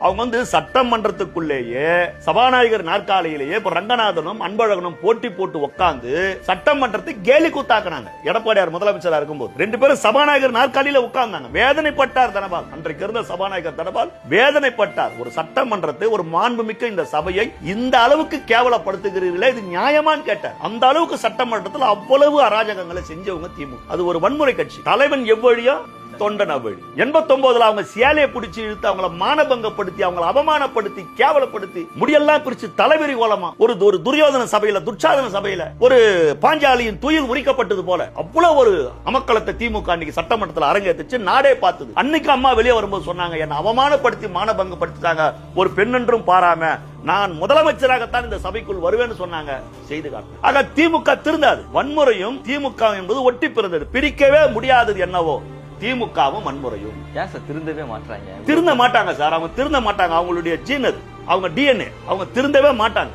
அவங்க சட்டமன்றத்துக்குள்ளேயே சபாநாயகர் நாற்காலியிலேயே இப்ப ரங்கநாதனும் அன்பழகனும் போட்டி போட்டு உட்கார்ந்து சட்டமன்றத்தை கேலி கூத்தாக்குனாங்க. எடப்பாடியார் முதலமைச்சரா இருக்கும்போது 2 பேரும் சபாநாயகர் நாற்காலியில உட்கார்ந்தாங்க. வேதனைப்பட்டார் தனபால். அன்றைக்கு இருந்த சபாநாயகர் தனபால் வேதனைப்பட்டார். ஒரு சட்டமன்றத்தை, ஒரு மாண்புமிக்க இந்த சபையை இந்த அளவுக்கு கேவலப்படுத்துகிறீர்களே, இது நியாயமான்னு கேட்டார். அந்த அளவுக்கு சட்டமன்றத்தில் அவ்வளவு அராஜகங்களை செஞ்சவங்க திமுக. அது ஒரு வன்முறை கட்சி. தலைவன் எவ்வழியோ தொண்டன் அவ்வழி. 89 அவங்க சேலையை பிடிச்சி இழுத்து அவங்கள மானபங்கப்படுத்தி, அவங்களை அவமானப்படுத்தி, கேவலப்படுத்தி, முடியெல்லாம் பிரிச்சு தலைவரி கோலமா ஒரு துரியோதன சபையில, துர்சாதன சபையில ஒரு பாஞ்சாலியின் துயில் உரிக்கப்பட்டது போல அவ்வளவு ஒரு அமக்களத்தை திமுக அன்னைக்கு சட்டமன்றத்தில் அரங்கேற்றிச்சு. நாடே பார்த்தது. அன்னைக்கு அம்மா வெளியே வரும்போது சொன்னாங்க, என்ன அவமானப்படுத்தி மானபங்கப்படுத்திட்டாங்க, ஒரு பெண் என்றும் பாராம நான் முதலமைச்சராகத்தான் இந்த சபைக்குள் வருவேன்னு சொன்னாங்க. செய்து காட்டு. ஆக திமுக திருந்தாது. வன்முறையும் திமுக என்பது ஒட்டி பிறந்தது. பிரிக்கவே முடியாதது என்னவோ திமுகவும் வன்முறையும். ஏன் சார் திருந்தவே மாட்டாங்க? திருந்த மாட்டாங்க சார். அவங்க திருந்த மாட்டாங்க. அவங்களுடைய ஜீன், அவங்க டிஎன்ஏ, அவங்க திருந்தவே மாட்டாங்க.